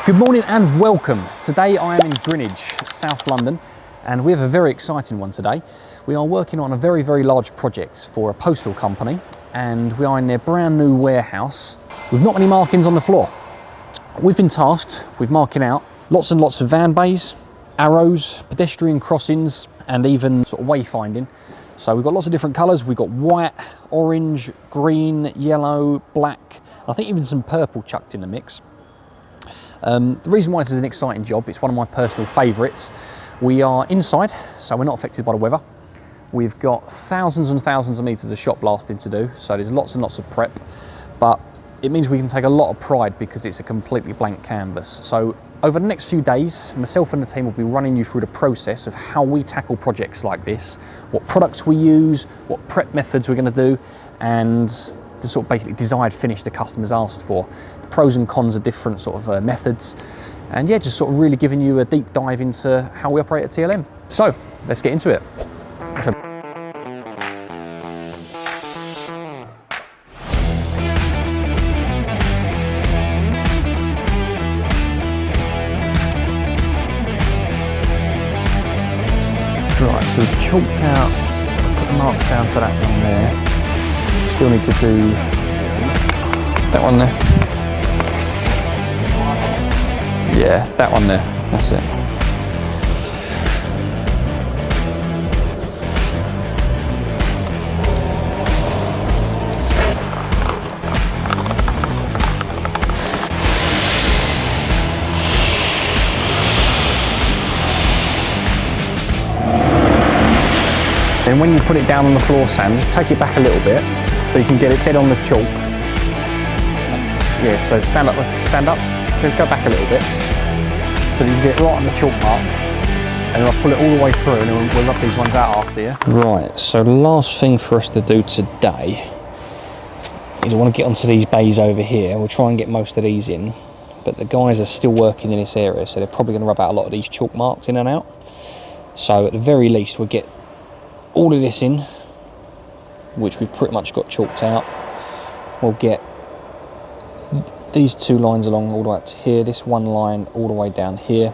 Good morning and welcome. Today I am in Greenwich, South London, and we have a very exciting one today. We are working on a very, very large project for a postal company, and we are in their brand new warehouse with not many markings on the floor. We've been tasked with marking out lots and lots of van bays, arrows, pedestrian crossings, and even sort of wayfinding. So we've got lots of different colours. We've got white, orange, green, yellow, black, I think even some purple chucked in the mix. The reason why this is an exciting job, it's one of my personal favourites. We are inside, so we're not affected by the weather. We've got thousands and thousands of metres of shot blasting to do, so there's lots and lots of prep, but it means we can take a lot of pride because it's a completely blank canvas. So over the next few days, myself and the team will be running you through the process of how we tackle projects like this, what products we use, what prep methods we're going to do, and the sort of basically desired finish the customer's asked for, the pros and cons of different sort of methods, and yeah, just sort of really giving you a deep dive into how we operate at TLM. So let's get into it. Right, so we've chalked out, put the marks down for that one there. Still need to do that one there. Yeah, that one there, that's it. Then when you put it down on the floor, Sam, just take it back a little bit so you can get it dead on the chalk. Yeah, so stand up, go back a little bit so that you can get it right on the chalk mark, and then I'll pull it all the way through and then we'll rub these ones out after you. Right, so the last thing for us to do today is I want to get onto these bays over here. We'll try and get most of these in, but the guys are still working in this area, so they're probably going to rub out a lot of these chalk marks in and out. So at the very least we'll get all of this in, which we've pretty much got chalked out. We'll get these two lines along all the way up to here, this one line all the way down here.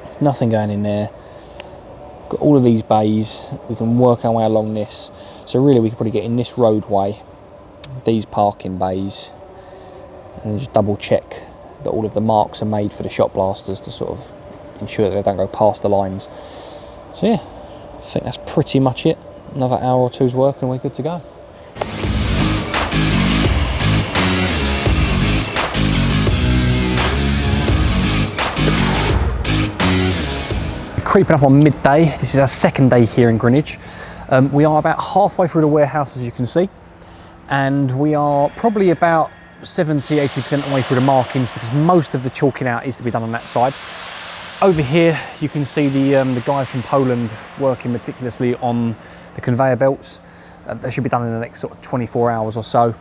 There's nothing going in there. Got all of these bays, we can work our way along this. So really we could probably get in this roadway, these parking bays, and just double check that all of the marks are made for the shot blasters to sort of ensure that they don't go past the lines. So yeah, I think that's pretty much it. Another hour or two's work and we're good to go. Creeping up on midday. This is our second day here in Greenwich. We are about halfway through the warehouse, as you can see, and we are probably about 70–80% of the way through the markings because most of the chalking out is to be done on that side. Over here you can see the guys from Poland working meticulously on the conveyor belts. They should be done in the next sort of 24 hours or so.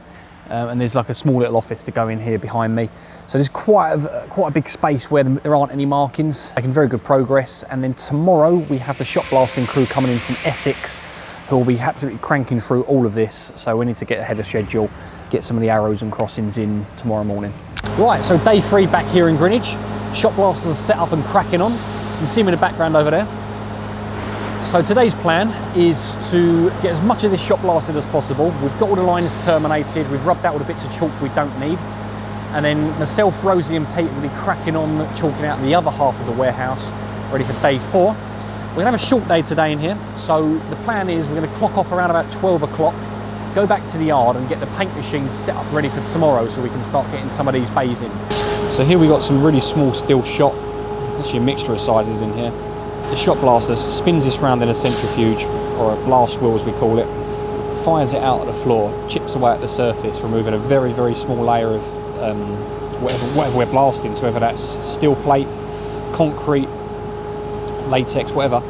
And there's like a small little office to go in here behind me. So there's quite a big space where there aren't any markings. Making very good progress. And then tomorrow we have the shot blasting crew coming in from Essex, who will be absolutely cranking through all of this. So we need to get ahead of schedule, get some of the arrows and crossings in tomorrow morning. Right, so day 3 back here in Greenwich. Shot blasters are set up and cracking on. You can see them in the background over there. So today's plan is to get as much of this shot blasted as possible. We've got all the lines terminated, we've rubbed out all the bits of chalk we don't need. And then myself, Rosie and Pete will be cracking on, chalking out the other half of the warehouse, ready for day 4. We're gonna have a short day today in here. So the plan is we're gonna clock off around about 12 o'clock, go back to the yard and get the paint machine set up ready for tomorrow so we can start getting some of these bays in. So here we got some really small steel shot, actually a mixture of sizes in here. The shot blaster spins this round in a centrifuge, or a blast wheel as we call it, fires it out at the floor, chips away at the surface, removing a very, very small layer of whatever we're blasting, so whether that's steel plate, concrete, latex, whatever,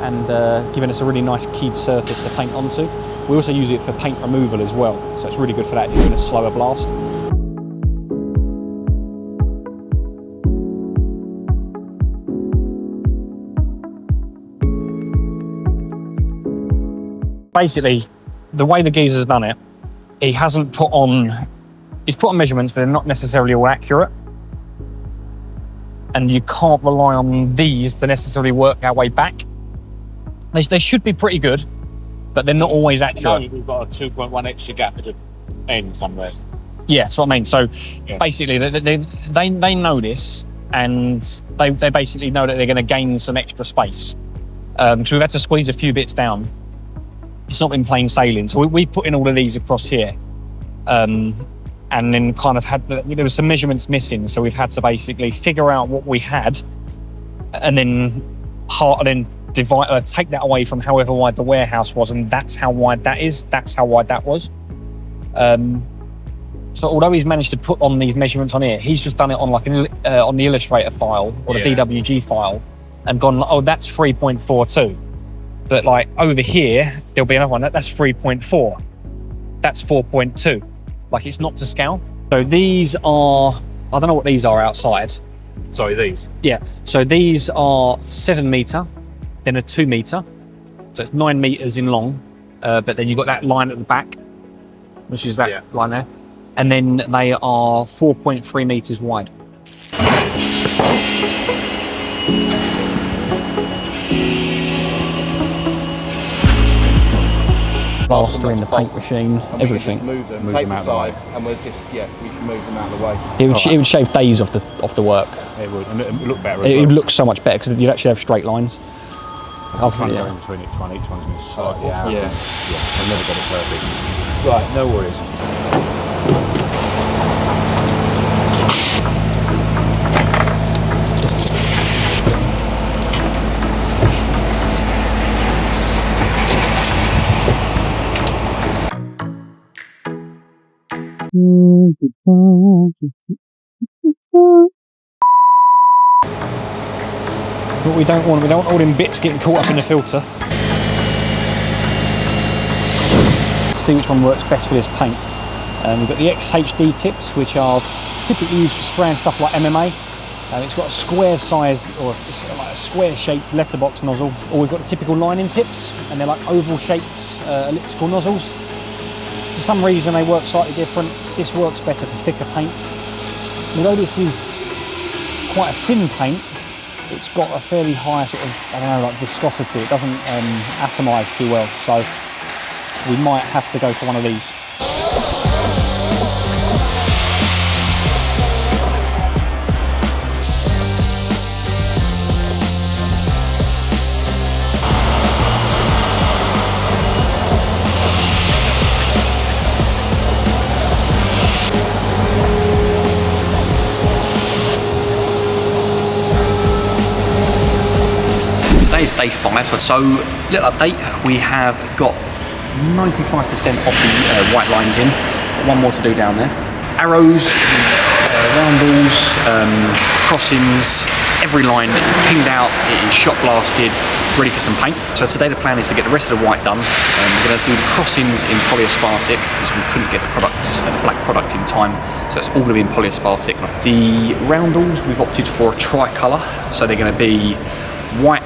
and giving us a really nice keyed surface to paint onto. We also use it for paint removal as well, so it's really good for that if you're doing a slower blast. Basically, the way the geezer's done it, he's put on measurements, but they're not necessarily all accurate. and you can't rely on these to necessarily work our way back. They should be pretty good, but they're not always accurate. No, we've got a 2.1 extra gap at the end somewhere. Yeah, that's what I mean. So basically, they know this, and they basically know that they're going to gain some extra space. So we've had to squeeze a few bits down. It's not been plain sailing. So we've put in all of these across here. And then kind of there was some measurements missing. So we've had to basically figure out what we had, and then divide, take that away from however wide the warehouse was, and that's how wide that is. That's how wide that was. So although he's managed to put on these measurements on here, he's just done it on like on the Illustrator file or the DWG file, and gone, oh, that's 3.42. But like over here, there'll be another one that's 3.4. That's 4.2. Like, it's not to scale. So these are, I don't know what these are outside. Sorry, these? Yeah, so these are 7 metre, then a 2 metre. So it's 9 metres in long, but then you've got that line at the back, which is that line there. And then they are 4.3 metres wide. Plaster in the paint machine, and everything. We can just move them, take the sides, and we'll just, we can move them out of the way. It would shave days off the work. It would, and it would look better. It would look so much better because you'd actually have straight lines. Between each one's been slightly out. Yeah. I've never got it perfect. Right, no worries. But we don't want all them bits getting caught up in the filter. See which one works best for this paint. We've got the XHD tips, which are typically used for spraying stuff like MMA. It's got a square sized or like a square shaped letterbox nozzle, or we've got the typical lining tips, and they're like oval shaped elliptical nozzles. For some reason they work slightly different. This works better for thicker paints. Although this is quite a thin paint, it's got a fairly high sort of, I don't know, like viscosity. It doesn't atomise too well, so we might have to go for one of these. Today's day 5, so little update, we have got 95% of the white lines in, one more to do down there. Arrows, roundels, crossings, every line is pinged out, it is shot blasted, ready for some paint. So today the plan is to get the rest of the white done. We're going to do the crossings in polyaspartic because we couldn't get the black product in time, so it's all going to be in polyaspartic. The roundels, we've opted for a tricolour, so they're going to be white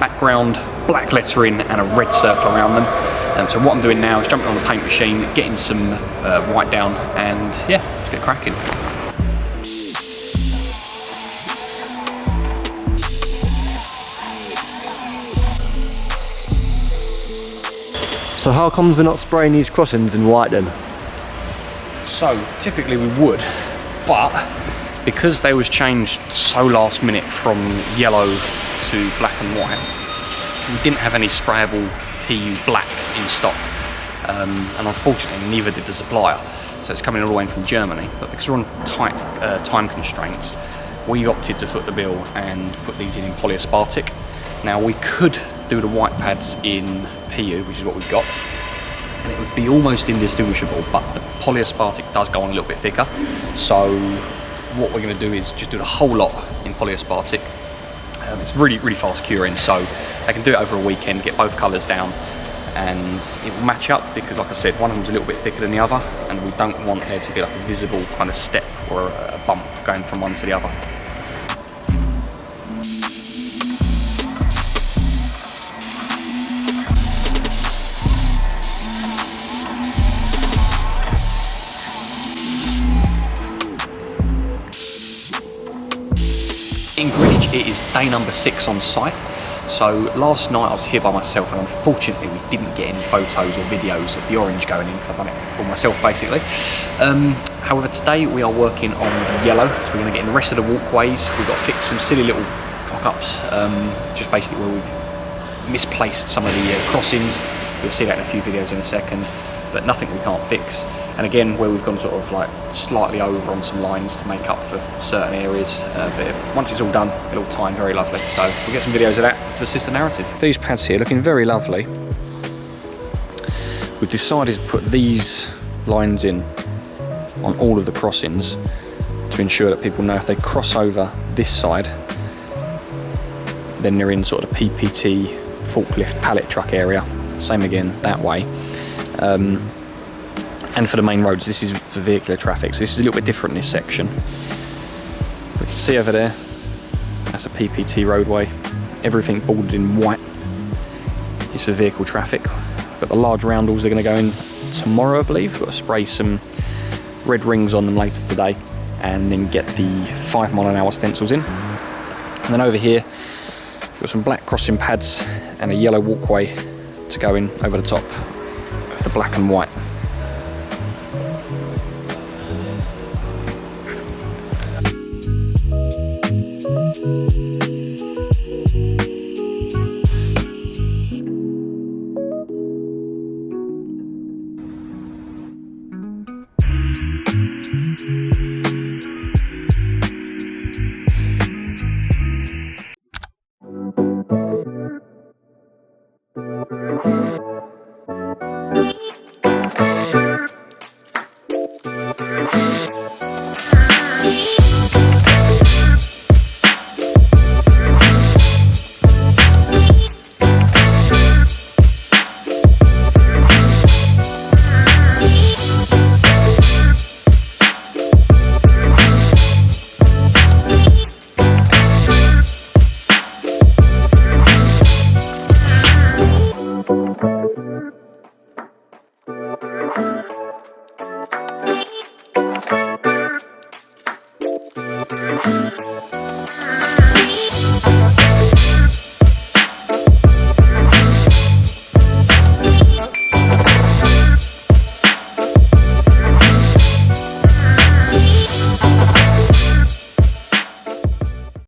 background, black lettering and a red circle around them. So what I'm doing now is jumping on the paint machine, getting some white down, and yeah, let's get cracking. So how comes we're not spraying these crossings in white then? So typically we would, but because they was changed so last minute from yellow to black and white, we didn't have any sprayable PU black in stock, and unfortunately neither did the supplier, so it's coming all the way in from Germany. But because we're on tight time constraints, we opted to foot the bill and put these in polyaspartic. Now we could do the white pads in PU, which is what we've got, and it would be almost indistinguishable, but the polyaspartic does go on a little bit thicker. So what we're going to do is just do the whole lot in polyaspartic. It's really, really fast curing, so I can do it over a weekend, get both colours down, and it will match up because, like I said, one of them's a little bit thicker than the other, and we don't want there to be like a visible kind of step or a bump going from one to the other. In Greenwich, it is day number 6 on site. So last night I was here by myself, and unfortunately we didn't get any photos or videos of the orange going in because I've done it all myself basically. However, today we are working on the yellow, so we're going to get in the rest of the walkways. We've got to fix some silly little cock-ups, just basically where we've misplaced some of the crossings. You'll see that in a few videos in a second, but nothing we can't fix. And again, where we've gone sort of like slightly over on some lines to make up for certain areas, but once it's all done, it'll all tie in very lovely. So we'll get some videos of that to assist the narrative. These pads here looking very lovely. We've decided to put these lines in on all of the crossings to ensure that people know if they cross over this side, then they're in sort of the PPT forklift pallet truck area. Same again that way. And for the main roads, this is for vehicular traffic, so this is a little bit different in this section. We can see over there, that's a PPT roadway. Everything bordered in white is for vehicle traffic. We've got the large roundels, they're going to go in tomorrow, I believe. We've got to spray some red rings on them later today, and then get the 5 mile/h stencils in. And then over here, we've got some black crossing pads and a yellow walkway to go in over the top of the black and white.